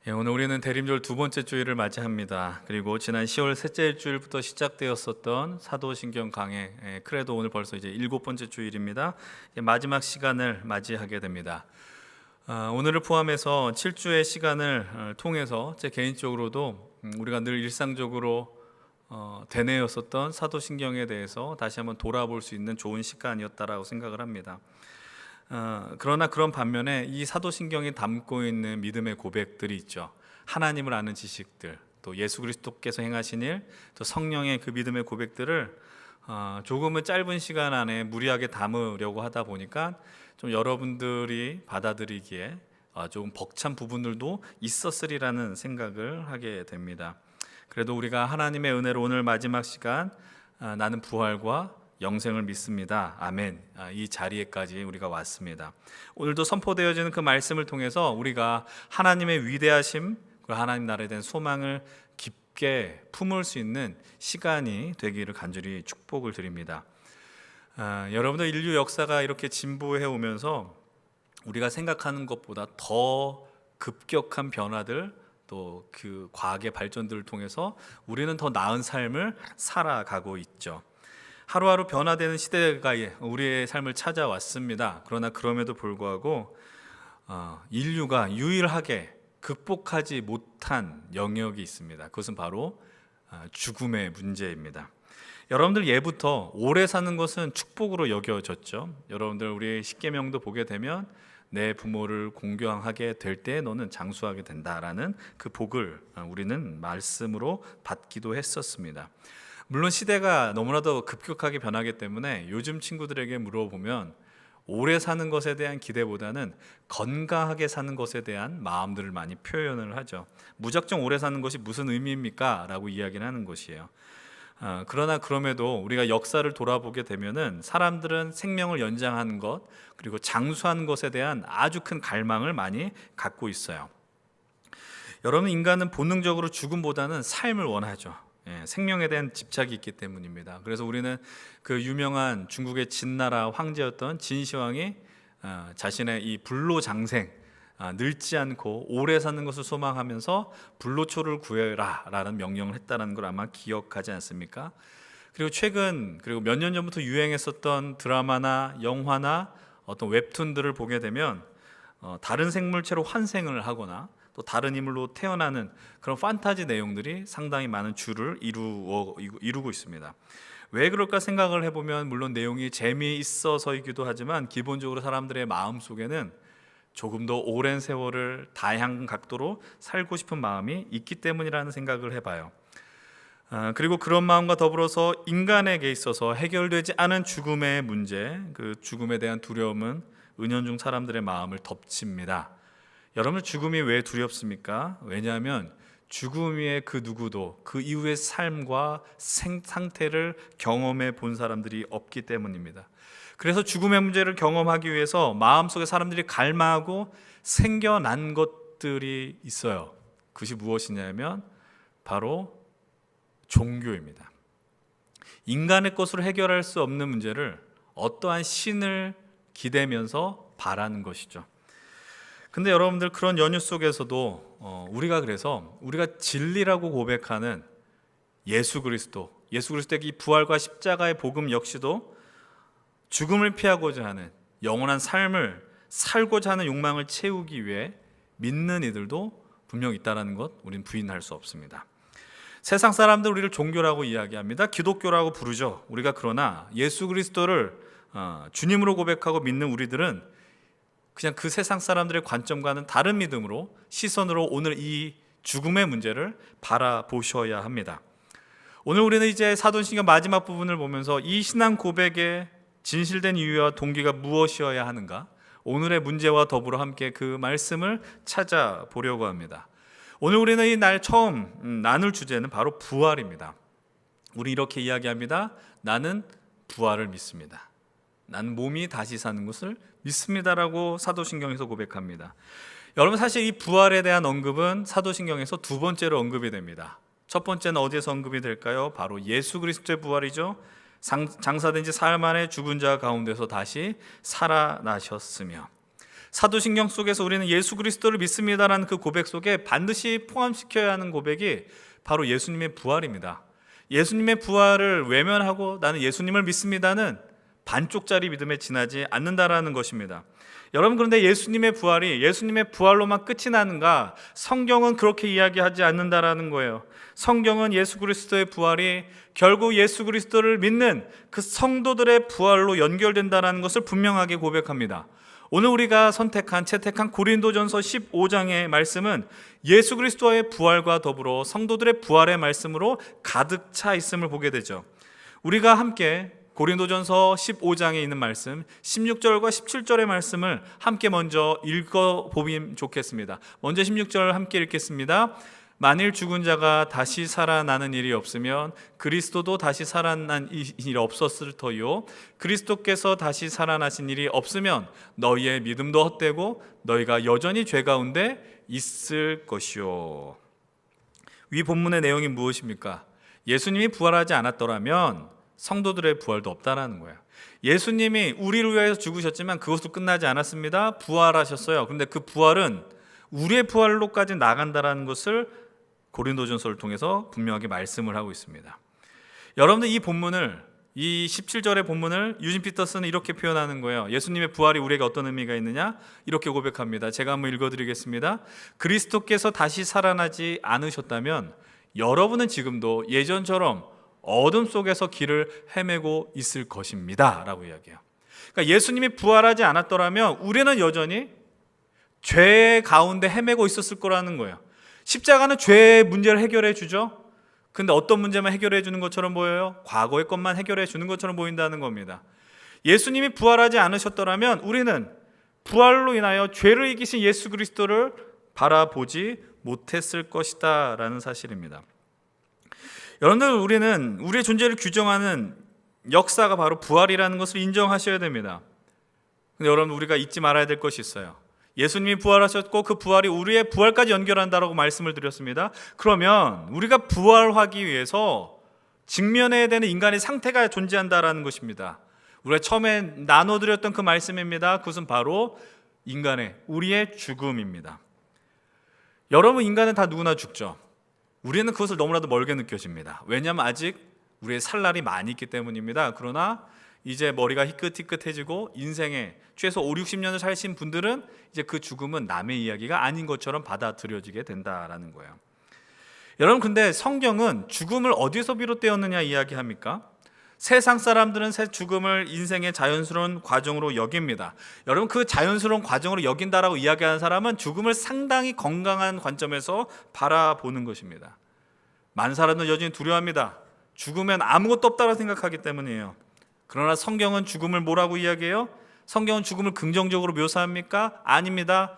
오늘 우리는 대림절 두 번째 주일을 맞이합니다. 그리고 지난 10월 셋째 주일부터 시작되었었던 사도신경 강해 크레도 오늘 벌써 이제 일곱 번째 주일입니다. 마지막 시간을 맞이하게 됩니다. 오늘을 포함해서 7주의 시간을 통해서 제 개인적으로도 우리가 늘 일상적으로 되뇌었었던 사도신경에 대해서 다시 한번 돌아볼 수 있는 좋은 시간이었다라고 생각을 합니다. 그러나 그런 반면에 이 사도신경이 담고 있는 믿음의 고백들이 있죠. 하나님을 아는 지식들, 또 예수 그리스도께서 행하신 일, 또 성령의 그 믿음의 고백들을 조금은 짧은 시간 안에 무리하게 담으려고 하다 보니까 좀 여러분들이 받아들이기에 조금 벅찬 부분들도 있었으리라는 생각을 하게 됩니다. 그래도 우리가 하나님의 은혜로 오늘 마지막 시간 나는 부활과 영생을 믿습니다. 아멘. 이 자리에까지 우리가 왔습니다. 오늘도 선포되어지는 그 말씀을 통해서 우리가 하나님의 위대하심, 그리고 하나님 나라에 대한 소망을 깊게 품을 수 있는 시간이 되기를 간절히 축복을 드립니다. 여러분들 인류 역사가 이렇게 진보해 오면서 우리가 생각하는 것보다 더 급격한 변화들, 또 그 과학의 발전들을 통해서 우리는 더 나은 삶을 살아가고 있죠. 하루하루 변화되는 시대가 우리의 삶을 찾아왔습니다. 그러나 그럼에도 불구하고 인류가 유일하게 극복하지 못한 영역이 있습니다. 그것은 바로 죽음의 문제입니다. 여러분들 예부터 오래 사는 것은 축복으로 여겨졌죠. 여러분들 우리 십계명도 보게 되면 내 부모를 공경하게 될 때 너는 장수하게 된다라는 그 복을 우리는 말씀으로 받기도 했었습니다. 물론 시대가 너무나도 급격하게 변하기 때문에 요즘 친구들에게 물어보면 오래 사는 것에 대한 기대보다는 건강하게 사는 것에 대한 마음들을 많이 표현을 하죠. 무작정 오래 사는 것이 무슨 의미입니까? 라고 이야기를 하는 것이에요. 그러나 그럼에도 우리가 역사를 돌아보게 되면은 사람들은 생명을 연장하는 것, 그리고 장수하는 것에 대한 아주 큰 갈망을 많이 갖고 있어요. 여러분, 인간은 본능적으로 죽음보다는 삶을 원하죠. 생명에 대한 집착이 있기 때문입니다. 그래서 우리는 그 유명한 중국의 진나라 황제였던 진시황이 자신의 이 불로장생, 늙지 않고 오래 사는 것을 소망하면서 불로초를 구해라 라는 명령을 했다는 걸 아마 기억하지 않습니까? 그리고 몇 년 전부터 유행했었던 드라마나 영화나 어떤 웹툰들을 보게 되면 다른 생물체로 환생을 하거나 또 다른 인물로 태어나는 그런 판타지 내용들이 상당히 많은 줄을 이루고 있습니다. 왜 그럴까 생각을 해보면 물론 내용이 재미있어서이기도 하지만 기본적으로 사람들의 마음속에는 조금 더 오랜 세월을 다양한 각도로 살고 싶은 마음이 있기 때문이라는 생각을 해봐요. 그리고 그런 마음과 더불어서 인간에게 있어서 해결되지 않은 죽음의 문제, 그 죽음에 대한 두려움은 은연중 사람들의 마음을 덮칩니다. 여러분, 죽음이 왜 두렵습니까? 왜냐하면 죽음 위에 그 누구도 그 이후의 삶과 상태를 경험해 본 사람들이 없기 때문입니다. 그래서 죽음의 문제를 경험하기 위해서 마음속에 사람들이 갈망하고 생겨난 것들이 있어요. 그것이 무엇이냐면 바로 종교입니다. 인간의 것으로 해결할 수 없는 문제를 어떠한 신을 기대면서 바라는 것이죠. 근데 여러분들, 그런 연유 속에서도 우리가 진리라고 고백하는 예수 그리스도의 이 부활과 십자가의 복음 역시도 죽음을 피하고자 하는 영원한 삶을 살고자 하는 욕망을 채우기 위해 믿는 이들도 분명 있다는 것 우리는 부인할 수 없습니다. 세상 사람들 우리를 종교라고 이야기합니다. 기독교라고 부르죠. 우리가 그러나 예수 그리스도를 주님으로 고백하고 믿는 우리들은 그냥 그 세상 사람들의 관점과는 다른 믿음으로, 시선으로 오늘 이 죽음의 문제를 바라보셔야 합니다. 오늘 우리는 이제 사도신경 마지막 부분을 보면서 이 신앙 고백의 진실된 이유와 동기가 무엇이어야 하는가, 오늘의 문제와 더불어 함께 그 말씀을 찾아보려고 합니다. 오늘 우리는 이 날 처음 나눌 주제는 바로 부활입니다. 우리 이렇게 이야기합니다. 나는 부활을 믿습니다. 나는 몸이 다시 사는 것을 믿습니다라고 사도신경에서 고백합니다. 여러분, 사실 이 부활에 대한 언급은 사도신경에서 두 번째로 언급이 됩니다. 첫 번째는 어디에서 언급이 될까요? 바로 예수 그리스도의 부활이죠. 장사된 지 사흘 만에 죽은 자 가운데서 다시 살아나셨으며, 사도신경 속에서 우리는 예수 그리스도를 믿습니다라는 그 고백 속에 반드시 포함시켜야 하는 고백이 바로 예수님의 부활입니다. 예수님의 부활을 외면하고 나는 예수님을 믿습니다는 반쪽짜리 믿음에 지나지 않는다라는 것입니다. 여러분, 그런데 예수님의 부활이 예수님의 부활로만 끝이 나는가? 성경은 그렇게 이야기하지 않는다라는 거예요. 성경은 예수 그리스도의 부활이 결국 예수 그리스도를 믿는 그 성도들의 부활로 연결된다라는 것을 분명하게 고백합니다. 오늘 우리가 채택한 고린도전서 15장의 말씀은 예수 그리스도의 부활과 더불어 성도들의 부활의 말씀으로 가득 차 있음을 보게 되죠. 우리가 함께 고린도전서 15장에 있는 말씀 16절과 17절의 말씀을 함께 먼저 읽어보면 좋겠습니다. 먼저 16절 함께 읽겠습니다. 만일 죽은 자가 다시 살아나는 일이 없으면 그리스도도 다시 살아난 일이 없었을 터요. 그리스도께서 다시 살아나신 일이 없으면 너희의 믿음도 헛되고 너희가 여전히 죄 가운데 있을 것이요. 위 본문의 내용이 무엇입니까? 예수님이 부활하지 않았더라면 성도들의 부활도 없다라는 거예요. 예수님이 우리를 위해서 죽으셨지만 그것도 끝나지 않았습니다. 부활하셨어요. 그런데 그 부활은 우리의 부활로까지 나간다라는 것을 고린도전서를 통해서 분명하게 말씀을 하고 있습니다. 여러분들 이 17절의 본문을 유진 피터스는 이렇게 표현하는 거예요. 예수님의 부활이 우리에게 어떤 의미가 있느냐? 이렇게 고백합니다. 제가 한번 읽어드리겠습니다. 그리스도께서 다시 살아나지 않으셨다면 여러분은 지금도 예전처럼 어둠 속에서 길을 헤매고 있을 것입니다 라고 이야기해요. 그러니까 예수님이 부활하지 않았더라면 우리는 여전히 죄 가운데 헤매고 있었을 거라는 거예요. 십자가는 죄의 문제를 해결해 주죠. 근데 어떤 문제만 해결해 주는 것처럼 보여요? 과거의 것만 해결해 주는 것처럼 보인다는 겁니다. 예수님이 부활하지 않으셨더라면 우리는 부활로 인하여 죄를 이기신 예수 그리스도를 바라보지 못했을 것이다 라는 사실입니다. 여러분들, 우리는 우리의 존재를 규정하는 역사가 바로 부활이라는 것을 인정하셔야 됩니다. 근데 여러분, 우리가 잊지 말아야 될 것이 있어요. 예수님이 부활하셨고 그 부활이 우리의 부활까지 연결한다라고 말씀을 드렸습니다. 그러면 우리가 부활하기 위해서 직면해야 되는 인간의 상태가 존재한다라는 것입니다. 우리가 처음에 나눠드렸던 그 말씀입니다. 그것은 바로 우리의 죽음입니다. 여러분, 인간은 다 누구나 죽죠. 우리는 그것을 너무나도 멀게 느껴집니다. 왜냐하면 아직 우리의 살 날이 많이 있기 때문입니다. 그러나 이제 머리가 희끗희끗해지고 인생에 최소 5, 60년을 사신 분들은 이제 그 죽음은 남의 이야기가 아닌 것처럼 받아들여지게 된다라는 거예요. 여러분, 근데 성경은 죽음을 어디서 비롯되었느냐 이야기합니까? 세상 사람들은 죽음을 인생의 자연스러운 과정으로 여깁니다. 여러분, 그 자연스러운 과정으로 여긴다라고 이야기하는 사람은 죽음을 상당히 건강한 관점에서 바라보는 것입니다. 많은 사람들은 여전히 두려워합니다. 죽으면 아무것도 없다고 생각하기 때문이에요. 그러나 성경은 죽음을 뭐라고 이야기해요? 성경은 죽음을 긍정적으로 묘사합니까? 아닙니다.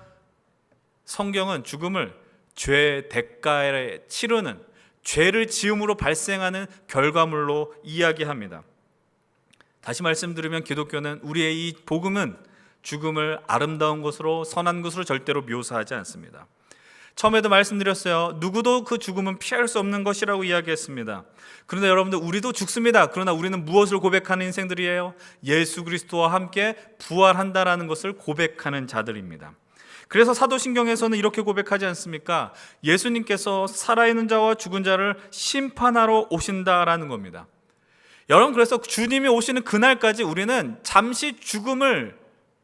성경은 죽음을 죄 대가에 치르는, 죄를 지음으로 발생하는 결과물로 이야기합니다. 다시 말씀드리면 기독교는, 우리의 이 복음은 죽음을 아름다운 것으로, 선한 것으로 절대로 묘사하지 않습니다. 처음에도 말씀드렸어요. 누구도 그 죽음은 피할 수 없는 것이라고 이야기했습니다. 그런데 여러분들, 우리도 죽습니다. 그러나 우리는 무엇을 고백하는 인생들이에요? 예수 그리스도와 함께 부활한다라는 것을 고백하는 자들입니다. 그래서 사도신경에서는 이렇게 고백하지 않습니까? 예수님께서 살아있는 자와 죽은 자를 심판하러 오신다라는 겁니다. 여러분, 그래서 주님이 오시는 그날까지 우리는 잠시 죽음을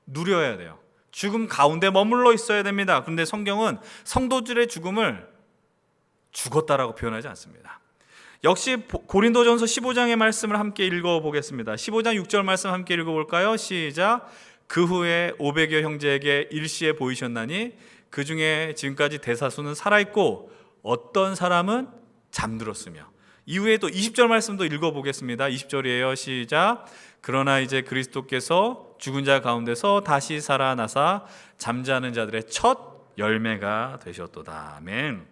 누려야 돼요. 죽음 가운데 머물러 있어야 됩니다. 그런데 성경은 성도들의 죽음을 죽었다라고 표현하지 않습니다. 역시 고린도전서 15장의 말씀을 함께 읽어보겠습니다. 15장 6절 말씀 함께 읽어볼까요? 시작. 그 후에 500여 형제에게 일시에 보이셨나니 그 중에 지금까지 대다수는 살아있고 어떤 사람은 잠들었으며. 이후에 또 20절 말씀도 읽어보겠습니다. 20절이에요. 시작. 그러나 이제 그리스도께서 죽은 자 가운데서 다시 살아나사 잠자는 자들의 첫 열매가 되셨도다. 아멘.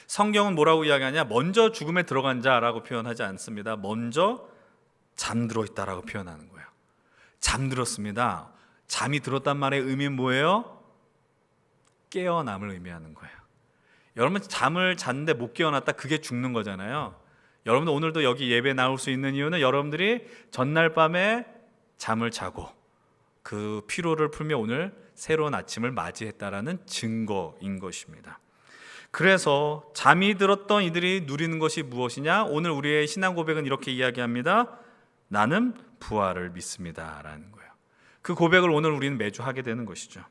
성경은 뭐라고 이야기하냐? 먼저 죽음에 들어간 자라고 표현하지 않습니다. 먼저 잠들어 있다라고 표현하는 거예요. 잠들었습니다. 잠이 들었단 말의 의미는 뭐예요? 깨어남을 의미하는 거예요. 여러분, 잠을 잤는데 못 깨어났다, 그게 죽는 거잖아요. 여러분들 오늘도 여기 예배 나올 수 있는 이유는 여러분들이 전날 밤에 잠을 자고 그 피로를 풀며 오늘 새로운 아침을 맞이했다라는 증거인 것입니다. 그래서 잠이 들었던 이들이 누리는 것이 무엇이냐? 오늘 우리의 신앙 고백은 이렇게 이야기합니다. 나는 부활을 믿습니다 라는 거예요. 그 고백을 오늘 우리는 매주 하게 되는 것이죠.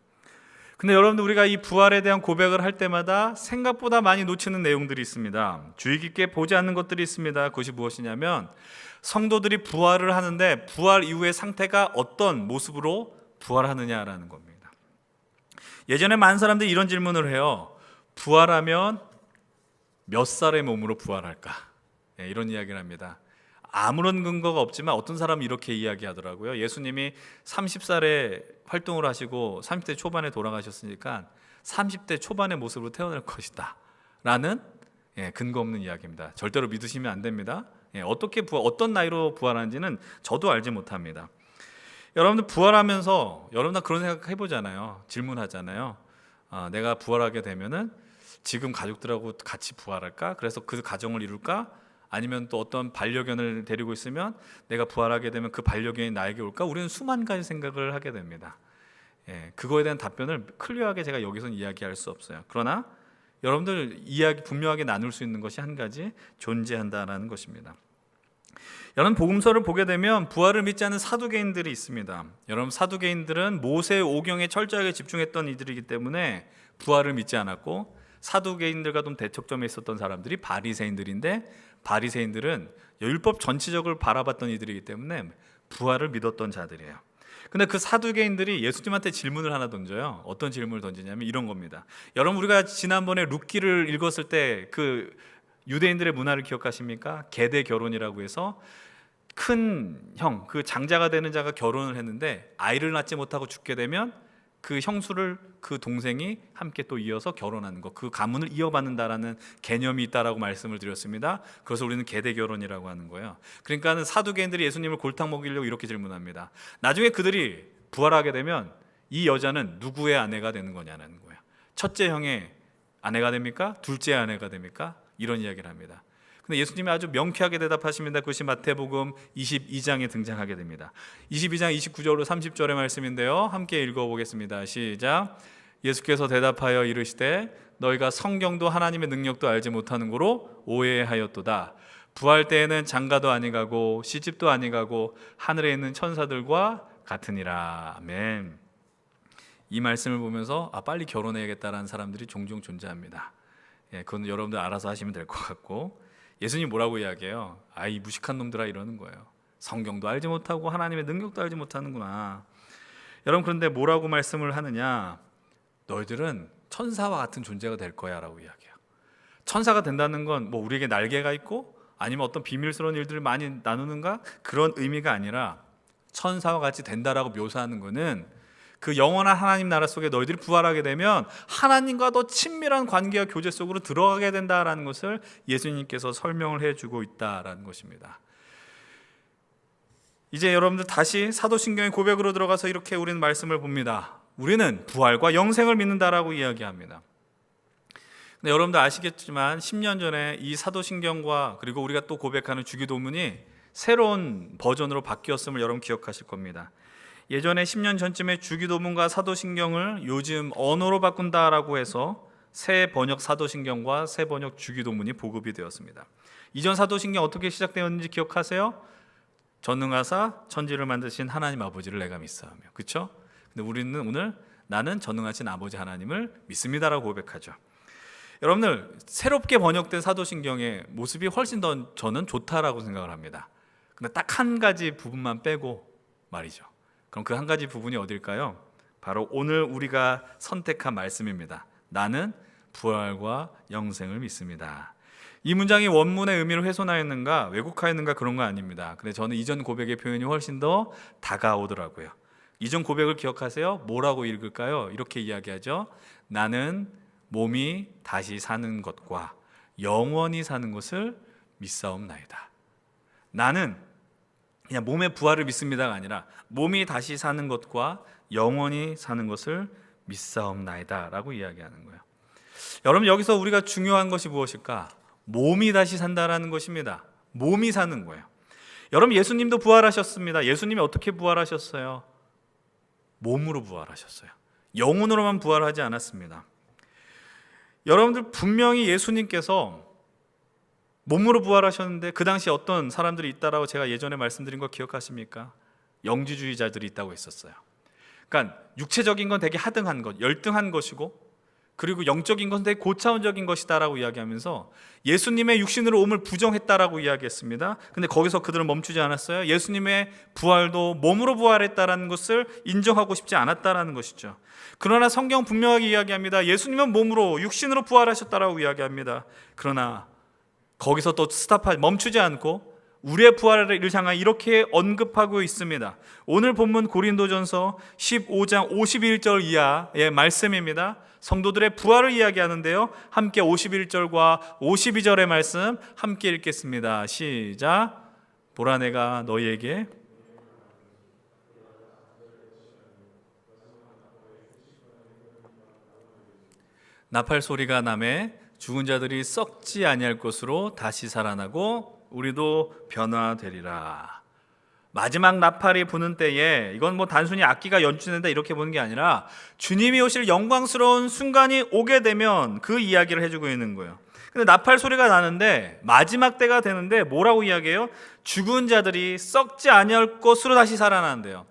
근데 여러분들, 우리가 이 부활에 대한 고백을 할 때마다 생각보다 많이 놓치는 내용들이 있습니다. 주의 깊게 보지 않는 것들이 있습니다. 그것이 무엇이냐면, 성도들이 부활을 하는데 부활 이후의 상태가 어떤 모습으로 부활하느냐라는 겁니다. 예전에 많은 사람들이 이런 질문을 해요. 부활하면 몇 살의 몸으로 부활할까? 이런 이야기를 합니다. 아무런 근거가 없지만 어떤 사람은 이렇게 이야기하더라고요. 예수님이 30살에 활동을 하시고 30대 초반에 돌아가셨으니까 30대 초반의 모습으로 태어날 것이다 라는 근거 없는 이야기입니다. 절대로 믿으시면 안 됩니다. 어떤 나이로 부활하는지는 저도 알지 못합니다. 여러분들, 부활하면서 여러분 다 그런 생각 해보잖아요. 질문하잖아요. 내가 부활하게 되면은 지금 가족들하고 같이 부활할까? 그래서 그 가정을 이룰까? 아니면 또 어떤 반려견을 데리고 있으면 내가 부활하게 되면 그 반려견이 나에게 올까? 우리는 수만 가지 생각을 하게 됩니다. 그거에 대한 답변을 클리어하게 제가 여기서는 이야기할 수 없어요. 그러나 여러분들 이야기 분명하게 나눌 수 있는 것이 한 가지 존재한다라는 것입니다. 여러분, 복음서를 보게 되면 부활을 믿지 않는 사두개인들이 있습니다. 여러분, 사두개인들은 모세의 오경에 철저하게 집중했던 이들이기 때문에 부활을 믿지 않았고, 사두개인들과 좀 대척점에 있었던 사람들이 바리새인들인데, 바리새인들은 율법 전체적으로 바라봤던 이들이기 때문에 부활을 믿었던 자들이에요. 근데 그 사두개인들이 예수님한테 질문을 하나 던져요. 어떤 질문을 던지냐면 이런 겁니다. 여러분, 우리가 지난번에 룻기를 읽었을 때 그 유대인들의 문화를 기억하십니까? 계대 결혼이라고 해서 큰 형, 그 장자가 되는 자가 결혼을 했는데 아이를 낳지 못하고 죽게 되면 그 형수를 그 동생이 함께 또 이어서 결혼하는 것, 그 가문을 이어받는다라는 개념이 있다라고 말씀을 드렸습니다. 그래서 우리는 계대 결혼이라고 하는 거예요. 그러니까는 사두개인들이 예수님을 골탕 먹이려고 이렇게 질문합니다. 나중에 그들이 부활하게 되면 이 여자는 누구의 아내가 되는 거냐는 거예요. 첫째 형의 아내가 됩니까? 둘째 아내가 됩니까? 이런 이야기를 합니다. 근데 예수님이 아주 명쾌하게 대답하십니다. 그것이 마태복음 22장에 등장하게 됩니다. 22장 29절로 30절의 말씀인데요, 함께 읽어보겠습니다. 시작. 예수께서 대답하여 이르시되 너희가 성경도 하나님의 능력도 알지 못하는 거로 오해하였도다. 부활 때에는 장가도 아니가고 시집도 아니가고 하늘에 있는 천사들과 같으니라. 아멘. 이 말씀을 보면서 빨리 결혼해야겠다라는 사람들이 종종 존재합니다. 그건 여러분들 알아서 하시면 될 것 같고, 예수님 뭐라고 이야기해요? 이 무식한 놈들아 이러는 거예요. 성경도 알지 못하고 하나님의 능력도 알지 못하는구나. 여러분, 그런데 뭐라고 말씀을 하느냐? 너희들은 천사와 같은 존재가 될 거야 라고 이야기해요. 천사가 된다는 건 뭐 우리에게 날개가 있고 아니면 어떤 비밀스러운 일들을 많이 나누는가? 그런 의미가 아니라 천사와 같이 된다라고 묘사하는 거는 그 영원한 하나님 나라 속에 너희들이 부활하게 되면 하나님과 더 친밀한 관계와 교제 속으로 들어가게 된다라는 것을 예수님께서 설명을 해주고 있다라는 것입니다. 이제 여러분들 다시 사도신경의 고백으로 들어가서 이렇게 우리는 말씀을 봅니다. 우리는 부활과 영생을 믿는다라고 이야기합니다. 근데 여러분들 아시겠지만 10년 전에 이 사도신경과 그리고 우리가 또 고백하는 주기도문이 새로운 버전으로 바뀌었음을 여러분 기억하실 겁니다. 예전에 10년 전쯤에 주기도문과 사도신경을 요즘 언어로 바꾼다라고 해서 새 번역 사도신경과 새 번역 주기도문이 보급이 되었습니다. 이전 사도신경 어떻게 시작되었는지 기억하세요? 전능하사 천지를 만드신 하나님 아버지를 내가 믿사오며, 그렇죠? 근데 우리는 오늘 나는 전능하신 아버지 하나님을 믿습니다라고 고백하죠. 여러분들, 새롭게 번역된 사도신경의 모습이 훨씬 더 저는 좋다라고 생각을 합니다. 근데 딱 한 가지 부분만 빼고 말이죠. 그럼 그 한 가지 부분이 어딜까요? 바로 오늘 우리가 선택한 말씀입니다. 나는 부활과 영생을 믿습니다. 이 문장이 원문의 의미를 훼손하였는가 왜곡하였는가 그런 거 아닙니다. 근데 저는 이전 고백의 표현이 훨씬 더 다가오더라고요. 이전 고백을 기억하세요? 뭐라고 읽을까요? 이렇게 이야기하죠. 나는 몸이 다시 사는 것과 영원히 사는 것을 믿사옵나이다. 나는 그냥 몸의 부활을 믿습니다가 아니라 몸이 다시 사는 것과 영원히 사는 것을 믿사옵나이다 라고 이야기하는 거예요. 여러분, 여기서 우리가 중요한 것이 무엇일까? 몸이 다시 산다라는 것입니다. 몸이 사는 거예요. 여러분, 예수님도 부활하셨습니다. 예수님이 어떻게 부활하셨어요? 몸으로 부활하셨어요. 영혼으로만 부활하지 않았습니다. 여러분들 분명히 예수님께서 몸으로 부활하셨는데 그 당시에 어떤 사람들이 있다라고 제가 예전에 말씀드린 거 기억하십니까? 영지주의자들이 있다고 했었어요. 그러니까 육체적인 건 되게 하등한 것, 열등한 것이고, 그리고 영적인 것은 되게 고차원적인 것이다라고 이야기하면서 예수님의 육신으로 옴을 부정했다라고 이야기했습니다. 근데 거기서 그들은 멈추지 않았어요. 예수님의 부활도 몸으로 부활했다라는 것을 인정하고 싶지 않았다라는 것이죠. 그러나 성경 분명하게 이야기합니다. 예수님은 몸으로 육신으로 부활하셨다라고 이야기합니다. 그러나 거기서 또 멈추지 않고 우리의 부활을 향하여 이렇게 언급하고 있습니다. 오늘 본문 고린도전서 15장 51절 이하의 말씀입니다. 성도들의 부활을 이야기하는데요, 함께 51절과 52절의 말씀 함께 읽겠습니다. 시작. 보라, 내가 너희에게 나팔 소리가 나매 죽은 자들이 썩지 아니할 것으로 다시 살아나고 우리도 변화되리라. 마지막 나팔이 부는 때에, 이건 뭐 단순히 악기가 연주된다 이렇게 보는 게 아니라 주님이 오실 영광스러운 순간이 오게 되면 그 이야기를 해주고 있는 거예요. 근데 나팔 소리가 나는데 마지막 때가 되는데 뭐라고 이야기해요? 죽은 자들이 썩지 아니할 것으로 다시 살아난대요.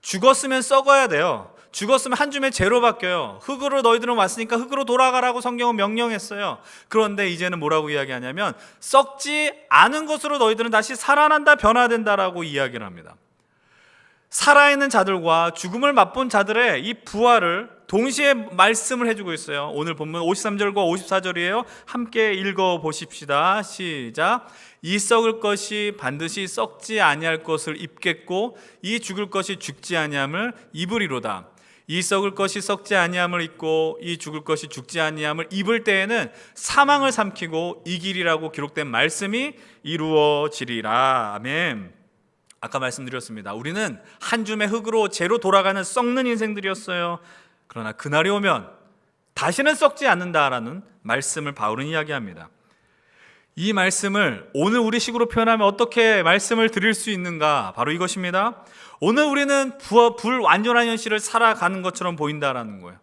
죽었으면 썩어야 돼요. 죽었으면 한 줌의 재로 바뀌어요. 흙으로 너희들은 왔으니까 흙으로 돌아가라고 성경은 명령했어요. 그런데 이제는 뭐라고 이야기하냐면 썩지 않은 것으로 너희들은 다시 살아난다, 변화된다라고 이야기를 합니다. 살아있는 자들과 죽음을 맛본 자들의 이 부활을 동시에 말씀을 해주고 있어요. 오늘 본문 53절과 54절이에요. 함께 읽어보십시다. 시작. 이 썩을 것이 반드시 썩지 아니할 것을 입겠고 이 죽을 것이 죽지 아니함을 입으리로다. 이 썩을 것이 썩지 아니함을 입고 이 죽을 것이 죽지 아니함을 입을 때에는 사망을 삼키고 이기리라고 기록된 말씀이 이루어지리라. 아멘. 아까 말씀드렸습니다. 우리는 한 줌의 흙으로 재로 돌아가는 썩는 인생들이었어요. 그러나 그날이 오면 다시는 썩지 않는다라는 말씀을 바울은 이야기합니다. 이 말씀을 오늘 우리 식으로 표현하면 어떻게 말씀을 드릴 수 있는가? 바로 이것입니다. 오늘 우리는 불완전한 현실을 살아가는 것처럼 보인다라는 거예요.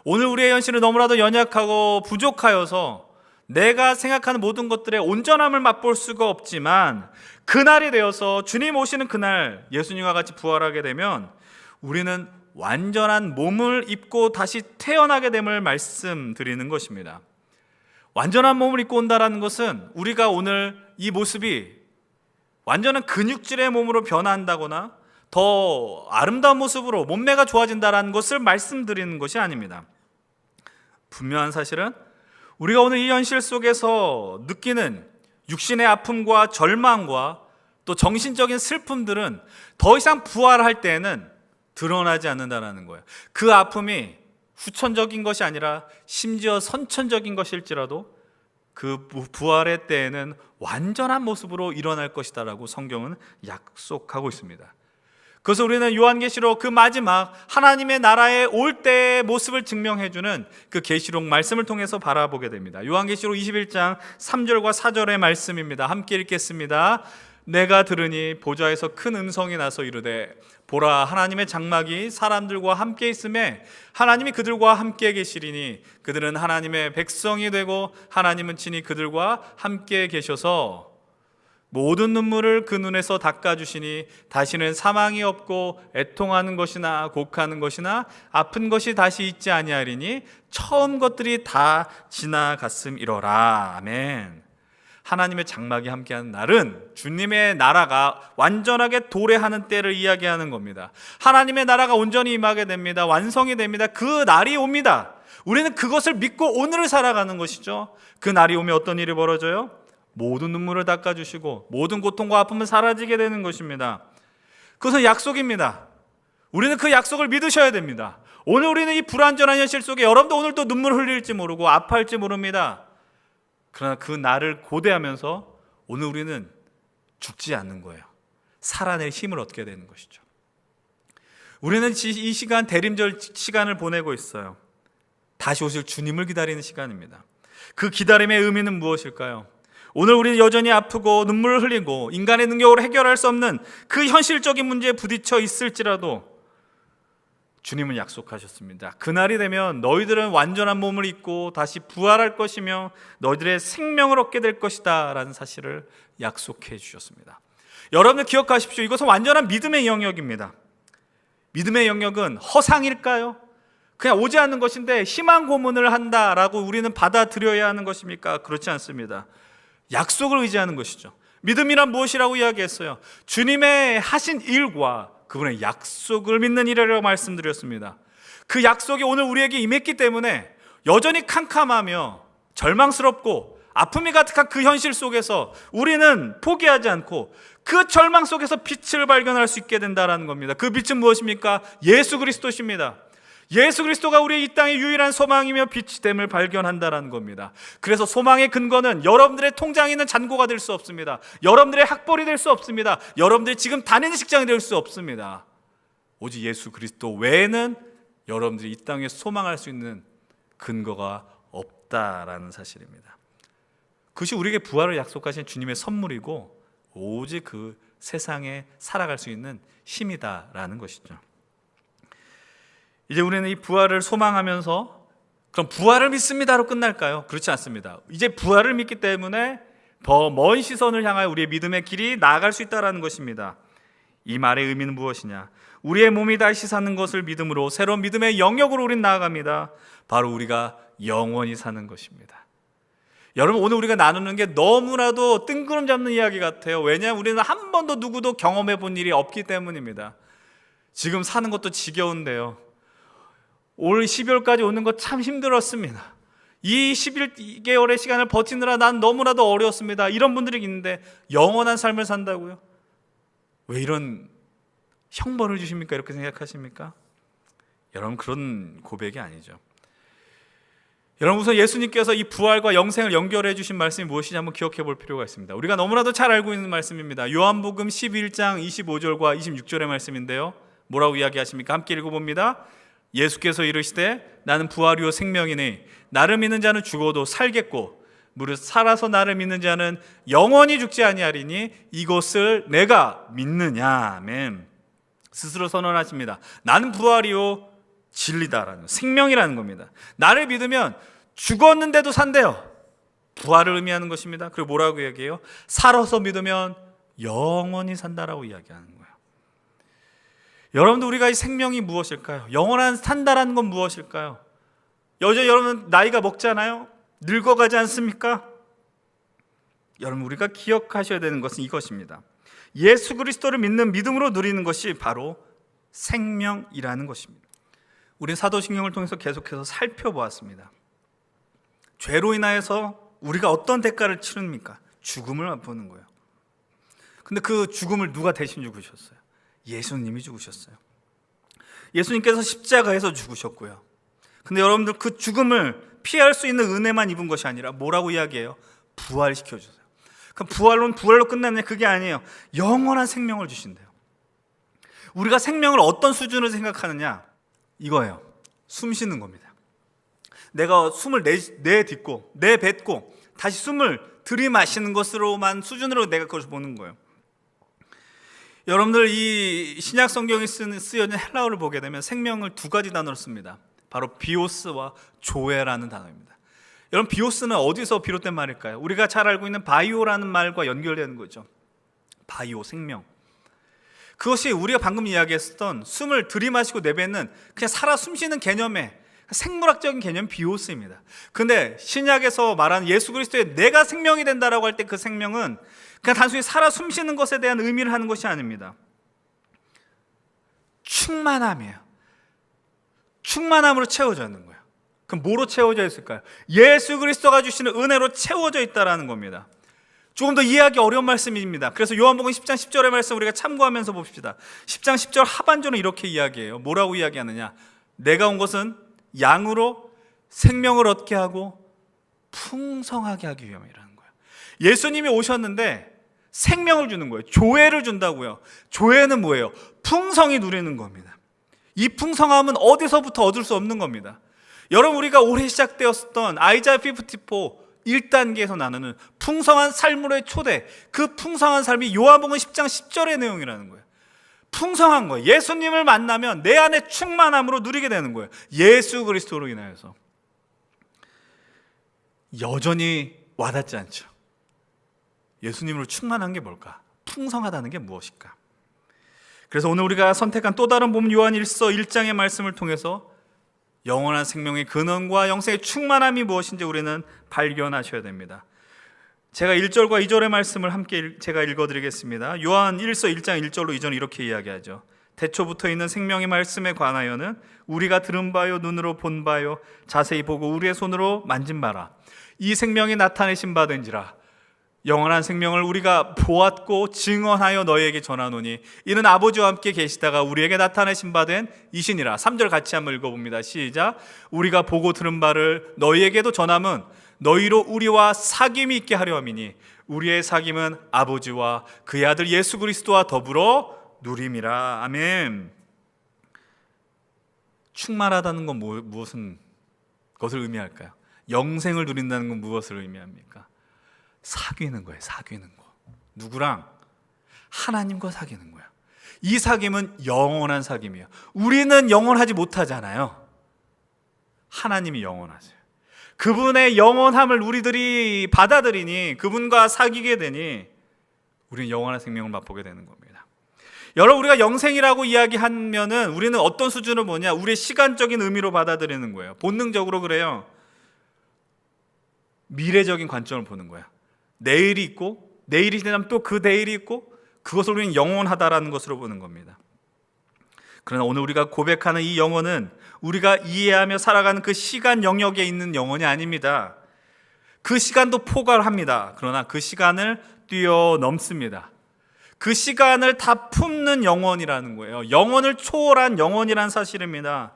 오늘 우리의 현실은 너무나도 연약하고 부족하여서 내가 생각하는 모든 것들의 온전함을 맛볼 수가 없지만 그날이 되어서 주님 오시는 그날 예수님과 같이 부활하게 되면 우리는 완전한 몸을 입고 다시 태어나게 됨을 말씀드리는 것입니다. 완전한 몸을 입고 온다는 것은 우리가 오늘 이 모습이 완전한 근육질의 몸으로 변화한다거나 더 아름다운 모습으로 몸매가 좋아진다는 것을 말씀드리는 것이 아닙니다. 분명한 사실은 우리가 오늘 이 현실 속에서 느끼는 육신의 아픔과 절망과 또 정신적인 슬픔들은 더 이상 부활할 때에는 드러나지 않는다는 거예요. 그 아픔이 후천적인 것이 아니라 심지어 선천적인 것일지라도 그 부활의 때에는 완전한 모습으로 일어날 것이다라고 성경은 약속하고 있습니다. 그래서 우리는 요한계시록 그 마지막 하나님의 나라에 올 때의 모습을 증명해주는 그 계시록 말씀을 통해서 바라보게 됩니다. 요한계시록 21장 3절과 4절의 말씀입니다. 함께 읽겠습니다. 내가 들으니 보좌에서 큰 음성이 나서 이르되 보라, 하나님의 장막이 사람들과 함께 있음에 하나님이 그들과 함께 계시리니 그들은 하나님의 백성이 되고 하나님은 친히 그들과 함께 계셔서 모든 눈물을 그 눈에서 닦아주시니 다시는 사망이 없고 애통하는 것이나 곡하는 것이나 아픈 것이 다시 있지 아니하리니 처음 것들이 다 지나갔음이로라. 아멘. 하나님의 장막이 함께하는 날은 주님의 나라가 완전하게 도래하는 때를 이야기하는 겁니다. 하나님의 나라가 온전히 임하게 됩니다. 완성이 됩니다. 그 날이 옵니다. 우리는 그것을 믿고 오늘을 살아가는 것이죠. 그 날이 오면 어떤 일이 벌어져요? 모든 눈물을 닦아주시고 모든 고통과 아픔은 사라지게 되는 것입니다. 그것은 약속입니다. 우리는 그 약속을 믿으셔야 됩니다. 오늘 우리는 이 불완전한 현실 속에 여러분도 오늘 또 눈물 흘릴지 모르고 아파할지 모릅니다. 그러나 그 날을 고대하면서 오늘 우리는 죽지 않는 거예요. 살아낼 힘을 얻게 되는 것이죠. 우리는 이 시간 대림절 시간을 보내고 있어요. 다시 오실 주님을 기다리는 시간입니다. 그 기다림의 의미는 무엇일까요? 오늘 우리는 여전히 아프고 눈물을 흘리고 인간의 능력으로 해결할 수 없는 그 현실적인 문제에 부딪혀 있을지라도 주님은 약속하셨습니다. 그날이 되면 너희들은 완전한 몸을 입고 다시 부활할 것이며 너희들의 생명을 얻게 될 것이다 라는 사실을 약속해 주셨습니다. 여러분들 기억하십시오. 이것은 완전한 믿음의 영역입니다. 믿음의 영역은 허상일까요? 그냥 오지 않는 것인데 희망 고문을 한다라고 우리는 받아들여야 하는 것입니까? 그렇지 않습니다. 약속을 의지하는 것이죠. 믿음이란 무엇이라고 이야기했어요? 주님의 하신 일과 그분의 약속을 믿는 일이라고 말씀드렸습니다. 그 약속이 오늘 우리에게 임했기 때문에 여전히 캄캄하며 절망스럽고 아픔이 가득한 그 현실 속에서 우리는 포기하지 않고 그 절망 속에서 빛을 발견할 수 있게 된다는 겁니다. 그 빛은 무엇입니까? 예수 그리스도십니다. 예수 그리스도가 우리의 이 땅의 유일한 소망이며 빛이 됨을 발견한다는 겁니다. 그래서 소망의 근거는 여러분들의 통장에 있는 잔고가 될 수 없습니다. 여러분들의 학벌이 될 수 없습니다. 여러분들이 지금 다니는 직장이 될 수 없습니다. 오직 예수 그리스도 외에는 여러분들이 이 땅에 소망할 수 있는 근거가 없다라는 사실입니다. 그것이 우리에게 부활을 약속하신 주님의 선물이고 오직 그 세상에 살아갈 수 있는 힘이다라는 것이죠. 이제 우리는 이 부활을 소망하면서 그럼 부활을 믿습니다로 끝날까요? 그렇지 않습니다. 이제 부활을 믿기 때문에 더 먼 시선을 향하여 우리의 믿음의 길이 나아갈 수 있다는 것입니다. 이 말의 의미는 무엇이냐? 우리의 몸이 다시 사는 것을 믿음으로 새로운 믿음의 영역으로 우린 나아갑니다. 바로 우리가 영원히 사는 것입니다. 여러분, 오늘 우리가 나누는 게 너무나도 뜬구름 잡는 이야기 같아요. 왜냐하면 우리는 한 번도 누구도 경험해 본 일이 없기 때문입니다. 지금 사는 것도 지겨운데요, 올 12월까지 오는 거 참 힘들었습니다. 이 11개월의 시간을 버티느라 난 너무나도 어려웠습니다. 이런 분들이 있는데 영원한 삶을 산다고요? 왜 이런 형벌을 주십니까? 이렇게 생각하십니까? 여러분, 그런 고백이 아니죠. 여러분, 우선 예수님께서 이 부활과 영생을 연결해 주신 말씀이 무엇인지 한번 기억해 볼 필요가 있습니다. 우리가 너무나도 잘 알고 있는 말씀입니다. 요한복음 11장 25절과 26절의 말씀인데요, 뭐라고 이야기하십니까? 함께 읽어봅니다. 예수께서 이르시되 나는 부활이요 생명이니 나를 믿는 자는 죽어도 살겠고 무릇 살아서 나를 믿는 자는 영원히 죽지 아니하리니 이것을 내가 믿느냐. 아멘. 스스로 선언하십니다. 나는 부활이요 진리다라는, 생명이라는 겁니다. 나를 믿으면 죽었는데도 산대요. 부활을 의미하는 것입니다. 그리고 뭐라고 이야기해요? 살아서 믿으면 영원히 산다라고 이야기하는 거예요. 여러분들, 우리가 이 생명이 무엇일까요? 영원한 산다라는 건 무엇일까요? 여전히 여러분 나이가 먹잖아요. 늙어가지 않습니까? 여러분, 우리가 기억하셔야 되는 것은 이것입니다. 예수 그리스도를 믿는 믿음으로 누리는 것이 바로 생명이라는 것입니다. 우리는 사도신경을 통해서 계속해서 살펴보았습니다. 죄로 인하여서 우리가 어떤 대가를 치릅니까? 죽음을 맛보는 거예요. 근데 그 죽음을 누가 대신 죽으셨어요? 예수님이 죽으셨어요. 예수님께서 십자가에서 죽으셨고요. 근데 여러분들, 그 죽음을 피할 수 있는 은혜만 입은 것이 아니라 뭐라고 이야기해요? 부활시켜 주세요. 그럼 부활로 끝났냐? 그게 아니에요. 영원한 생명을 주신대요. 우리가 생명을 어떤 수준으로 생각하느냐? 이거예요. 숨 쉬는 겁니다. 내가 숨을 내뱉고 다시 숨을 들이마시는 것으로만 수준으로 내가 그것을 보는 거예요. 여러분들, 이 신약 성경에 쓰여진 헬라어를 보게 되면 생명을 두 가지 단어로 씁니다. 바로 비오스와 조에라는 단어입니다. 여러분, 비오스는 어디서 비롯된 말일까요? 우리가 잘 알고 있는 바이오라는 말과 연결되는 거죠. 바이오, 생명. 그것이 우리가 방금 이야기했던 숨을 들이마시고 내뱉는 그냥 살아 숨쉬는 개념의 생물학적인 개념, 비오스입니다. 근데 신약에서 말하는 예수 그리스도의 내가 생명이 된다라고 할 때 그 생명은 그냥 단순히 살아 숨쉬는 것에 대한 의미를 하는 것이 아닙니다. 충만함이에요. 충만함으로 채워져 있는 거예요. 그럼 뭐로 채워져 있을까요? 예수 그리스도가 주시는 은혜로 채워져 있다라는 겁니다. 조금 더 이해하기 어려운 말씀입니다. 그래서 요한복음 10장 10절의 말씀 우리가 참고하면서 봅시다. 10장 10절 하반절은 이렇게 이야기해요. 뭐라고 이야기하느냐? 내가 온 것은 양으로 생명을 얻게 하고 풍성하게 하기 위함이라는 거예요. 예수님이 오셨는데 생명을 주는 거예요. 조회를 준다고요. 조회는 뭐예요? 풍성히 누리는 겁니다. 이 풍성함은 어디서부터 얻을 수 없는 겁니다. 여러분, 우리가 올해 시작되었던 아이자야 54 1단계에서 나누는 풍성한 삶으로의 초대, 그 풍성한 삶이 요한복음 10장 10절의 내용이라는 거예요. 풍성한 거예요. 예수님을 만나면 내 안에 충만함으로 누리게 되는 거예요. 예수 그리스도로 인하여서. 여전히 와닿지 않죠. 예수님으로 충만한 게 뭘까? 풍성하다는 게 무엇일까? 그래서 오늘 우리가 선택한 또 다른 본문 요한 1서 1장의 말씀을 통해서 영원한 생명의 근원과 영생의 충만함이 무엇인지 우리는 발견하셔야 됩니다. 제가 1절과 2절의 말씀을 함께 제가 읽어드리겠습니다. 요한 1서 1장 1절로 2절은 이렇게 이야기하죠. 태초부터 있는 생명의 말씀에 관하여는 우리가 들은 바요 눈으로 본 바요 자세히 보고 우리의 손으로 만진 바라. 이 생명이 나타내신 바 된지라. 영원한 생명을 우리가 보았고 증언하여 너희에게 전하노니 이는 아버지와 함께 계시다가 우리에게 나타내신 바 된 이시니라. 3절 같이 한번 읽어봅니다. 시작. 우리가 보고 들은 바를 너희에게도 전함은 너희로 우리와 사귐이 있게 하려 함이니 우리의 사귐은 아버지와 그의 아들 예수 그리스도와 더불어 누림이라. 아멘. 충만하다는 건 무엇은 것을 의미할까요? 영생을 누린다는 건 무엇을 의미합니까? 사귀는 거예요. 사귀는 거. 누구랑? 하나님과 사귀는 거야. 이 사귐은 영원한 사귐이에요. 우리는 영원하지 못하잖아요. 하나님이 영원하세요. 그분의 영원함을 우리들이 받아들이니, 그분과 사귀게 되니 우리는 영원한 생명을 맛보게 되는 겁니다. 여러분, 우리가 영생이라고 이야기하면은 우리는 어떤 수준을 보냐? 우리의 시간적인 의미로 받아들이는 거예요. 본능적으로 그래요. 미래적인 관점을 보는 거야. 내일이 있고 내일이 지나면 또 그 내일이 있고 그것을 우리는 영원하다라는 것으로 보는 겁니다. 그러나 오늘 우리가 고백하는 이 영혼은 우리가 이해하며 살아가는 그 시간 영역에 있는 영혼이 아닙니다. 그 시간도 포괄합니다. 그러나 그 시간을 뛰어넘습니다. 그 시간을 다 품는 영혼이라는 거예요. 영혼을 초월한 영혼이라는 사실입니다.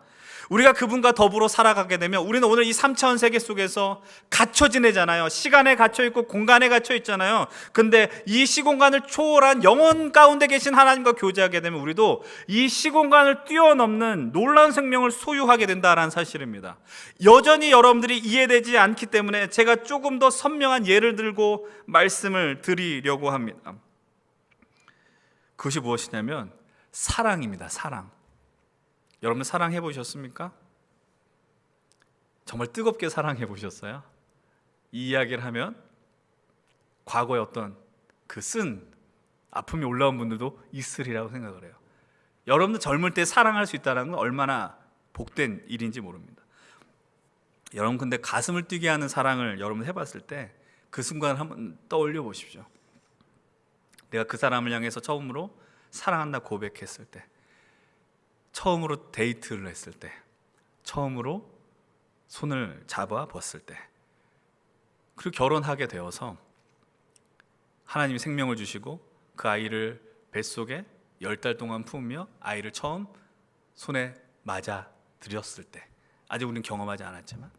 우리가 그분과 더불어 살아가게 되면 우리는 오늘 이 3차원 세계 속에서 갇혀 지내잖아요. 시간에 갇혀 있고 공간에 갇혀 있잖아요. 근데 이 시공간을 초월한 영혼 가운데 계신 하나님과 교제하게 되면 우리도 이 시공간을 뛰어넘는 놀라운 생명을 소유하게 된다는 사실입니다. 여전히 여러분들이 이해되지 않기 때문에 제가 조금 더 선명한 예를 들고 말씀을 드리려고 합니다. 그것이 무엇이냐면 사랑입니다. 사랑. 여러분 사랑해 보셨습니까? 정말 뜨겁게 사랑해 보셨어요? 이 이야기를 하면 과거의 어떤 그 쓴 아픔이 올라온 분들도 있으리라고 생각을 해요. 여러분들 젊을 때 사랑할 수 있다는 건 얼마나 복된 일인지 모릅니다. 여러분 근데 가슴을 뛰게 하는 사랑을 여러분 해봤을 때 그 순간을 한번 떠올려 보십시오. 내가 그 사람을 향해서 처음으로 사랑한다 고백했을 때, 처음으로 데이트를 했을 때, 처음으로 손을 잡아 봤을 때, 그리고 결혼하게 되어서 하나님이 생명을 주시고 그 아이를 뱃속에 10달 동안 품으며 아이를 처음 손에 맞아 드렸을 때, 아직 우리는 경험하지 않았지만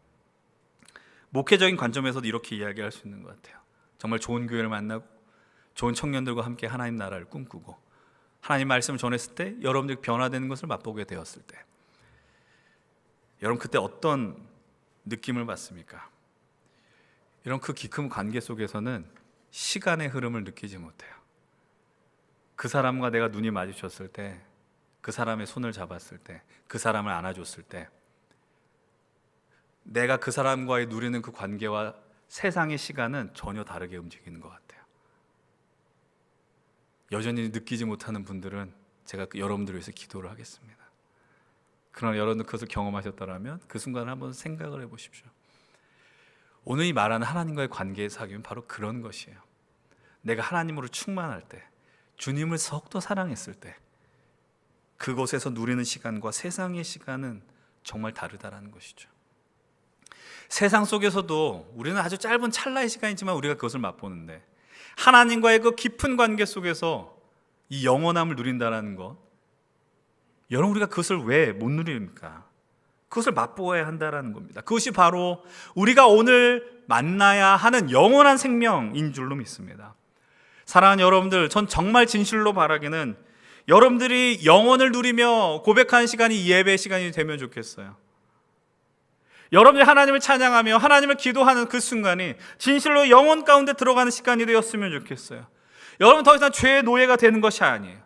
목회적인 관점에서도 이렇게 이야기할 수 있는 것 같아요. 정말 좋은 교회를 만나고 좋은 청년들과 함께 하나님 나라를 꿈꾸고 하나님 말씀을 전했을 때 여러분들이 변화되는 것을 맛보게 되었을 때, 여러분 그때 어떤 느낌을 받습니까? 여러분 그 깊은 관계 속에서는 시간의 흐름을 느끼지 못해요. 그 사람과 내가 눈이 마주쳤을 때, 그 사람의 손을 잡았을 때, 그 사람을 안아줬을 때, 내가 그 사람과의 누리는 그 관계와 세상의 시간은 전혀 다르게 움직이는 것 같아요. 여전히 느끼지 못하는 분들은 제가 여러분들을 위해서 기도를 하겠습니다. 그러나 여러분들 그것을 경험하셨다면 그 순간을 한번 생각을 해보십시오. 오늘 이 말하는 하나님과의 관계의 사귐은 바로 그런 것이에요. 내가 하나님으로 충만할 때, 주님을 더욱더 사랑했을 때, 그곳에서 누리는 시간과 세상의 시간은 정말 다르다라는 것이죠. 세상 속에서도 우리는 아주 짧은 찰나의 시간이지만 우리가 그것을 맛보는데, 하나님과의 그 깊은 관계 속에서 이 영원함을 누린다는 것, 여러분 우리가 그것을 왜 못 누립니까? 그것을 맛보아야 한다는 겁니다. 그것이 바로 우리가 오늘 만나야 하는 영원한 생명인 줄로 믿습니다. 사랑하는 여러분들, 전 정말 진실로 바라기는 여러분들이 영원을 누리며 고백하는 시간이 예배 시간이 되면 좋겠어요. 여러분이 하나님을 찬양하며 하나님을 기도하는 그 순간이 진실로 영혼 가운데 들어가는 시간이 되었으면 좋겠어요. 여러분 더 이상 죄의 노예가 되는 것이 아니에요.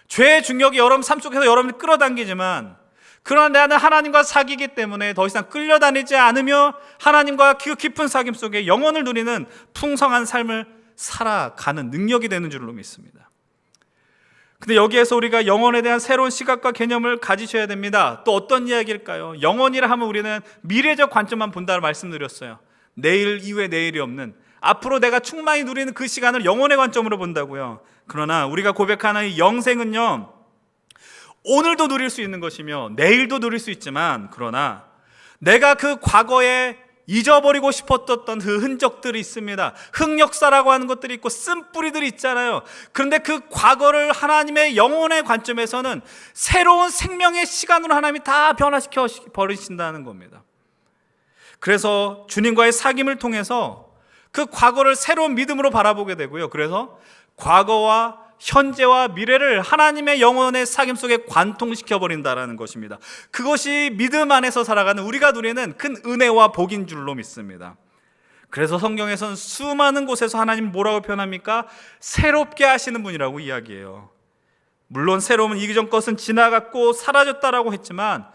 죄의 중력이 여러분 삶 속에서 여러분을 끌어당기지만, 그러나 나는 하나님과 사귀기 때문에 더 이상 끌려다니지 않으며 하나님과 그 깊은 사귐 속에 영원을 누리는 풍성한 삶을 살아가는 능력이 되는 줄로 믿습니다. 근데 여기에서 우리가 영혼에 대한 새로운 시각과 개념을 가지셔야 됩니다. 또 어떤 이야기일까요? 영혼이라 하면 우리는 미래적 관점만 본다고 말씀드렸어요. 내일 이후에 내일이 없는, 앞으로 내가 충만히 누리는 그 시간을 영혼의 관점으로 본다고요. 그러나 우리가 고백하는 이 영생은요, 오늘도 누릴 수 있는 것이며 내일도 누릴 수 있지만, 그러나 내가 그 과거에 잊어버리고 싶었던 그 흔적들이 있습니다. 흑역사라고 하는 것들이 있고 쓴뿌리들이 있잖아요. 그런데 그 과거를 하나님의 영혼의 관점에서는 새로운 생명의 시간으로 하나님이 다 변화시켜 버리신다는 겁니다. 그래서 주님과의 사귐을 통해서 그 과거를 새로운 믿음으로 바라보게 되고요. 그래서 과거와 현재와 미래를 하나님의 영혼의 사귐 속에 관통시켜 버린다라는 것입니다. 그것이 믿음 안에서 살아가는 우리가 누리는 큰 은혜와 복인 줄로 믿습니다. 그래서 성경에서는 수많은 곳에서 하나님 뭐라고 표현합니까? 새롭게 하시는 분이라고 이야기해요. 물론 새로움은 이전 것은 지나갔고 사라졌다라고 했지만,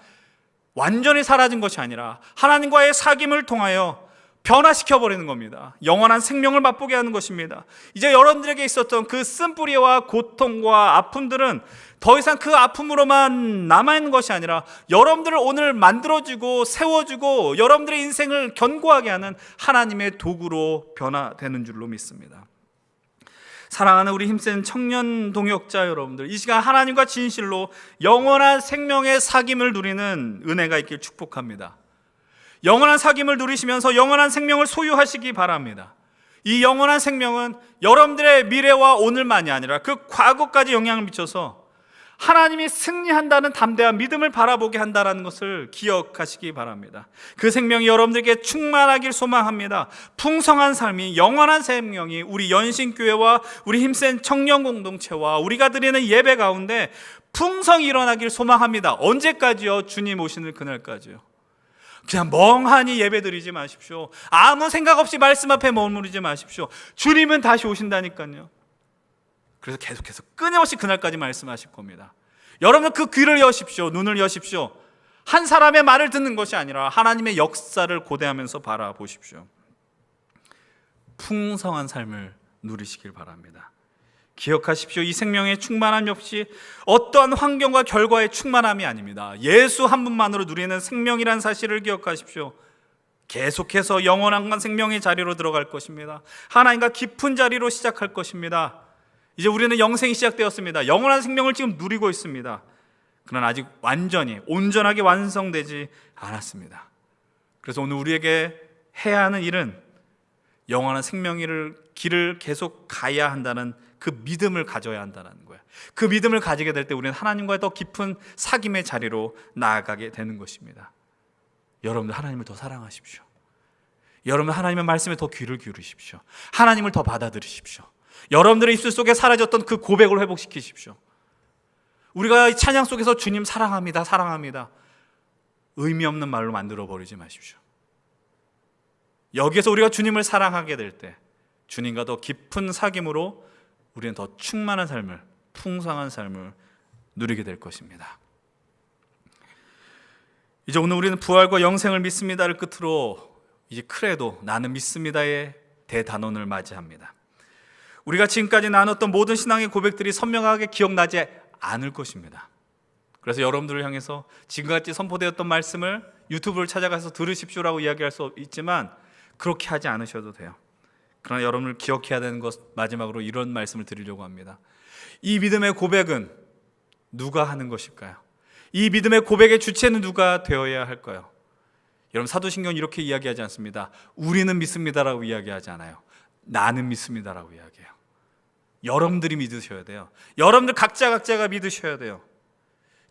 완전히 사라진 것이 아니라 하나님과의 사귐을 통하여 변화시켜버리는 겁니다. 영원한 생명을 맛보게 하는 것입니다. 이제 여러분들에게 있었던 그 쓴뿌리와 고통과 아픔들은 더 이상 그 아픔으로만 남아있는 것이 아니라 여러분들을 오늘 만들어주고 세워주고 여러분들의 인생을 견고하게 하는 하나님의 도구로 변화되는 줄로 믿습니다. 사랑하는 우리 힘센 청년 동역자 여러분들, 이 시간 하나님과 진실로 영원한 생명의 사귐을 누리는 은혜가 있길 축복합니다. 영원한 사귐을 누리시면서 영원한 생명을 소유하시기 바랍니다. 이 영원한 생명은 여러분들의 미래와 오늘만이 아니라 그 과거까지 영향을 미쳐서 하나님이 승리한다는 담대한 믿음을 바라보게 한다는 것을 기억하시기 바랍니다. 그 생명이 여러분들에게 충만하길 소망합니다. 풍성한 삶이, 영원한 생명이 우리 연신교회와 우리 힘센 청년 공동체와 우리가 드리는 예배 가운데 풍성히 일어나길 소망합니다. 언제까지요? 주님 오시는 그날까지요. 그냥 멍하니 예배드리지 마십시오. 아무 생각 없이 말씀 앞에 머무르지 마십시오. 주님은 다시 오신다니까요. 그래서 계속해서 끊임없이 그날까지 말씀하실 겁니다. 여러분 그 귀를 여십시오. 눈을 여십시오. 한 사람의 말을 듣는 것이 아니라 하나님의 역사를 고대하면서 바라보십시오. 풍성한 삶을 누리시길 바랍니다. 기억하십시오. 이 생명의 충만함 역시 어떠한 환경과 결과의 충만함이 아닙니다. 예수 한 분만으로 누리는 생명이란 사실을 기억하십시오. 계속해서 영원한 생명의 자리로 들어갈 것입니다. 하나님과 깊은 자리로 시작할 것입니다. 이제 우리는 영생이 시작되었습니다. 영원한 생명을 지금 누리고 있습니다. 그러나 아직 완전히 온전하게 완성되지 않았습니다. 그래서 오늘 우리에게 해야 하는 일은 영원한 생명의 길을 계속 가야 한다는 그 믿음을 가져야 한다는 거예요. 그 믿음을 가지게 될 때 우리는 하나님과의 더 깊은 사귐의 자리로 나아가게 되는 것입니다. 여러분들 하나님을 더 사랑하십시오. 여러분 하나님의 말씀에 더 귀를 기울이십시오. 하나님을 더 받아들이십시오. 여러분들의 입술 속에 사라졌던 그 고백을 회복시키십시오. 우리가 찬양 속에서 주님 사랑합니다, 사랑합니다, 의미 없는 말로 만들어버리지 마십시오. 여기에서 우리가 주님을 사랑하게 될 때 주님과 더 깊은 사귐으로 우리는 더 충만한 삶을, 풍성한 삶을 누리게 될 것입니다. 이제 오늘 우리는 부활과 영생을 믿습니다를 끝으로 이제 크레도, 나는 믿습니다의 대단원을 맞이합니다. 우리가 지금까지 나눴던 모든 신앙의 고백들이 선명하게 기억나지 않을 것입니다. 그래서 여러분들을 향해서 지금까지 선포되었던 말씀을 유튜브를 찾아가서 들으십시오라고 이야기할 수 있지만 그렇게 하지 않으셔도 돼요. 그러나 여러분을 기억해야 되는 것, 마지막으로 이런 말씀을 드리려고 합니다. 이 믿음의 고백은 누가 하는 것일까요? 이 믿음의 고백의 주체는 누가 되어야 할까요? 여러분 사도신경은 이렇게 이야기하지 않습니다. 우리는 믿습니다라고 이야기하지 않아요. 나는 믿습니다라고 이야기해요. 여러분들이 믿으셔야 돼요. 여러분들 각자가 믿으셔야 돼요.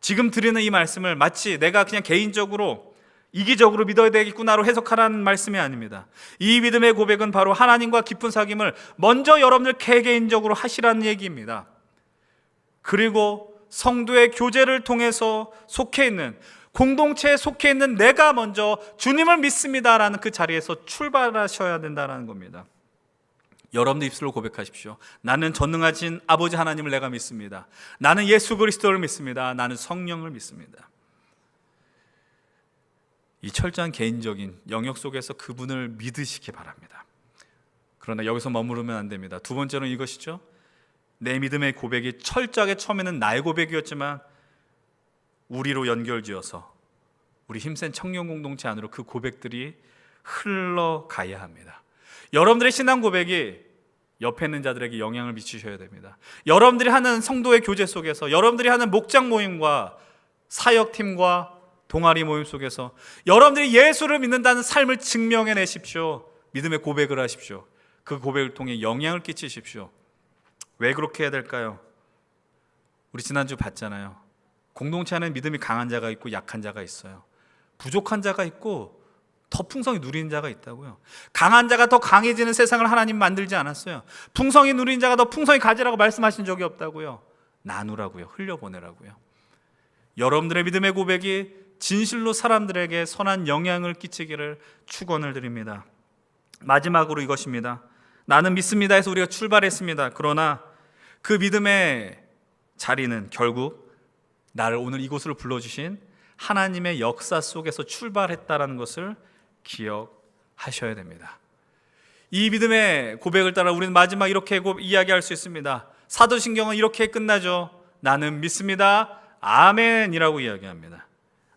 지금 드리는 이 말씀을 마치 내가 그냥 개인적으로 이기적으로 믿어야 되겠구나로 해석하라는 말씀이 아닙니다. 이 믿음의 고백은 바로 하나님과 깊은 사귐을 먼저 여러분들 개개인적으로 하시라는 얘기입니다. 그리고 성도의 교제를 통해서 속해 있는, 공동체에 속해 있는 내가 먼저 주님을 믿습니다라는 그 자리에서 출발하셔야 된다는 겁니다. 여러분도 입술로 고백하십시오. 나는 전능하신 아버지 하나님을 내가 믿습니다. 나는 예수 그리스도를 믿습니다. 나는 성령을 믿습니다. 이 철저한 개인적인 영역 속에서 그분을 믿으시기 바랍니다. 그러나 여기서 머무르면 안 됩니다. 두 번째는 이것이죠. 내 믿음의 고백이 철저하게 처음에는 나의 고백이었지만 우리로 연결지어서 우리 힘센 청년 공동체 안으로 그 고백들이 흘러가야 합니다. 여러분들의 신앙 고백이 옆에 있는 자들에게 영향을 미치셔야 됩니다. 여러분들이 하는 성도의 교제 속에서, 여러분들이 하는 목장 모임과 사역팀과 동아리 모임 속에서 여러분들이 예수를 믿는다는 삶을 증명해내십시오. 믿음의 고백을 하십시오. 그 고백을 통해 영향을 끼치십시오. 왜 그렇게 해야 될까요? 우리 지난주 봤잖아요. 공동체 안에 믿음이 강한 자가 있고 약한 자가 있어요. 부족한 자가 있고 더 풍성히 누리는 자가 있다고요. 강한 자가 더 강해지는 세상을 하나님 만들지 않았어요. 풍성히 누리는 자가 더 풍성히 가지라고 말씀하신 적이 없다고요. 나누라고요. 흘려보내라고요. 여러분들의 믿음의 고백이 진실로 사람들에게 선한 영향을 끼치기를 축원을 드립니다. 마지막으로 이것입니다. 나는 믿습니다 해서 우리가 출발했습니다. 그러나 그 믿음의 자리는 결국 나를 오늘 이곳으로 불러주신 하나님의 역사 속에서 출발했다라는 것을 기억하셔야 됩니다. 이 믿음의 고백을 따라 우리는 마지막 이렇게 이야기할 수 있습니다. 사도신경은 이렇게 끝나죠. 나는 믿습니다. 아멘이라고 이야기합니다.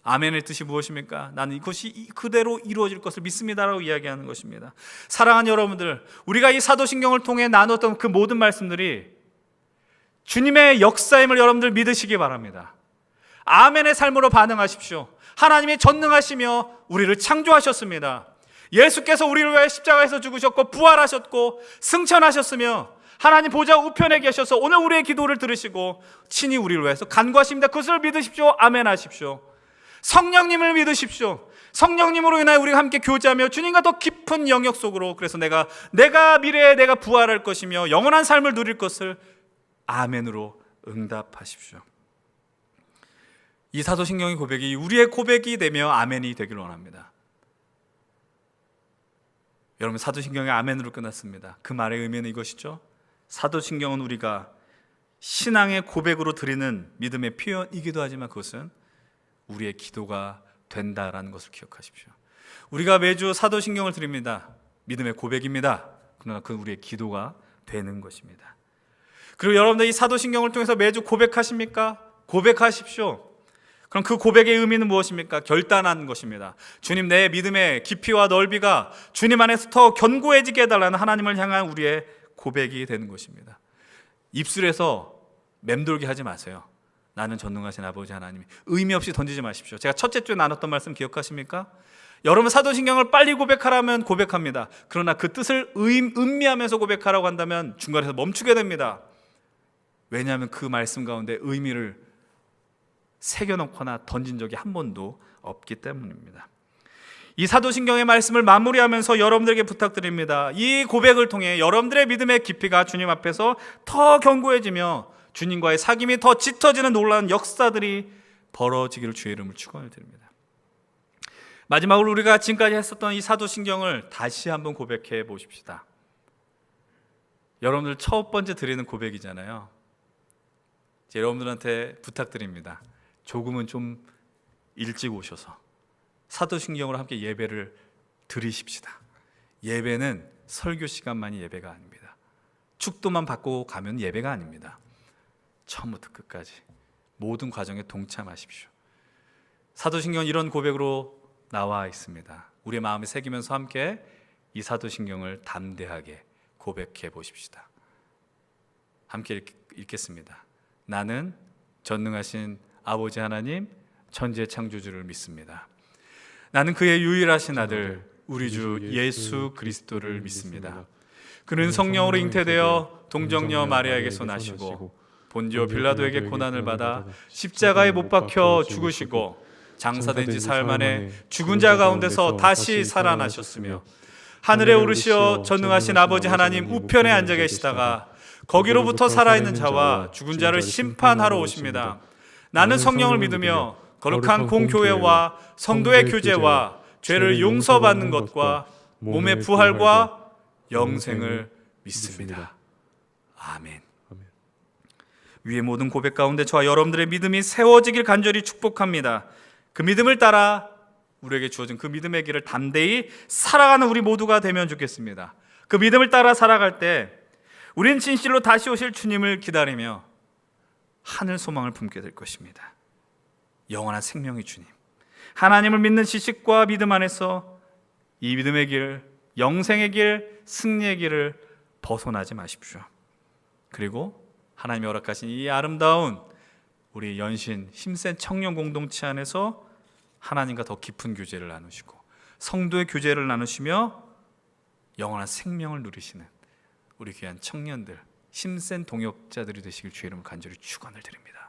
아멘의 뜻이 무엇입니까? 나는 이것이 그대로 이루어질 것을 믿습니다라고 이야기하는 것입니다. 사랑하는 여러분들, 우리가 이 사도신경을 통해 나눴던 그 모든 말씀들이 주님의 역사임을 여러분들 믿으시기 바랍니다. 아멘의 삶으로 반응하십시오. 하나님이 전능하시며 우리를 창조하셨습니다. 예수께서 우리를 위해 십자가에서 죽으셨고 부활하셨고 승천하셨으며 하나님 보좌 우편에 계셔서 오늘 우리의 기도를 들으시고 친히 우리를 위해서 간구하십니다. 그것을 믿으십시오. 아멘 하십시오. 성령님을 믿으십시오. 성령님으로 인하여 우리가 함께 교제하며 주님과 더 깊은 영역 속으로, 그래서 내가 미래에 내가 부활할 것이며 영원한 삶을 누릴 것을 아멘으로 응답하십시오. 이 사도신경의 고백이 우리의 고백이 되며 아멘이 되기를 원합니다. 여러분, 사도신경이 아멘으로 끝났습니다. 그 말의 의미는 이것이죠. 사도신경은 우리가 신앙의 고백으로 드리는 믿음의 표현이기도 하지만 그것은 우리의 기도가 된다라는 것을 기억하십시오. 우리가 매주 사도신경을 드립니다. 믿음의 고백입니다. 그러나 그건 우리의 기도가 되는 것입니다. 그리고 여러분들 이 사도신경을 통해서 매주 고백하십니까? 고백하십시오. 그럼 그 고백의 의미는 무엇입니까? 결단하는 것입니다. 주님, 내 믿음의 깊이와 넓이가 주님 안에서 더 견고해지게 해달라는 하나님을 향한 우리의 고백이 되는 것입니다. 입술에서 맴돌게 하지 마세요. 나는 전능하신 아버지 하나님이 의미 없이 던지지 마십시오. 제가 첫째 주에 나눴던 말씀 기억하십니까? 여러분, 사도신경을 빨리 고백하라면 고백합니다. 그러나 그 뜻을 음미하면서 고백하라고 한다면 중간에서 멈추게 됩니다. 왜냐하면 그 말씀 가운데 의미를 새겨놓거나 던진 적이 한 번도 없기 때문입니다. 이 사도신경의 말씀을 마무리하면서 여러분들에게 부탁드립니다. 이 고백을 통해 여러분들의 믿음의 깊이가 주님 앞에서 더 견고해지며 주님과의 사귐이 더 짙어지는 놀라운 역사들이 벌어지기를 주의 이름으로 축원을 드립니다. 마지막으로 우리가 지금까지 했었던 이 사도신경을 다시 한번 고백해 보십시다. 여러분들 첫 번째 드리는 고백이잖아요. 여러분들한테 부탁드립니다. 조금은 좀 일찍 오셔서 사도신경으로 함께 예배를 드리십시다. 예배는 설교 시간만이 예배가 아닙니다. 축도만 받고 가면 예배가 아닙니다. 처음부터 끝까지 모든 과정에 동참하십시오. 사도신경은 이런 고백으로 나와 있습니다. 우리의 마음에 새기면서 함께 이 사도신경을 담대하게 고백해 보십시다. 함께 읽겠습니다. 나는 전능하신 아버지 하나님 천지의 창조주를 믿습니다. 나는 그의 유일하신 아들 우리 주 예수 그리스도를 믿습니다. 그는 성령으로 잉태되어 동정녀 마리아에게서 나시고 본디오 빌라도에게 고난을 받아 십자가에 못 박혀 죽으시고 장사된 지 사흘 만에 죽은 자 가운데서 다시 살아나셨으며 하늘에 오르시어 전능하신 아버지 하나님 우편에 앉아 계시다가 거기로부터 살아있는 자와 죽은 자를 심판하러 오십니다. 나는 성령을 믿으며 거룩한 공교회와 성도의 교제와 죄를 용서받는 것과 몸의 부활과 영생을 믿습니다. 아멘. 아멘. 위의 모든 고백 가운데 저와 여러분들의 믿음이 세워지길 간절히 축복합니다. 그 믿음을 따라 우리에게 주어진 그 믿음의 길을 담대히 살아가는 우리 모두가 되면 좋겠습니다. 그 믿음을 따라 살아갈 때 우리는 진실로 다시 오실 주님을 기다리며 하늘 소망을 품게 될 것입니다. 영원한 생명의 주님, 하나님을 믿는 지식과 믿음 안에서 이 믿음의 길, 영생의 길, 승리의 길을 벗어나지 마십시오. 그리고 하나님이 허락하신 이 아름다운 우리 연신 힘센 청년 공동체 안에서 하나님과 더 깊은 교제를 나누시고 성도의 교제를 나누시며 영원한 생명을 누리시는 우리 귀한 청년들, 힘센 동역자들이 되시길 주의 이름으로 간절히 축원을 드립니다.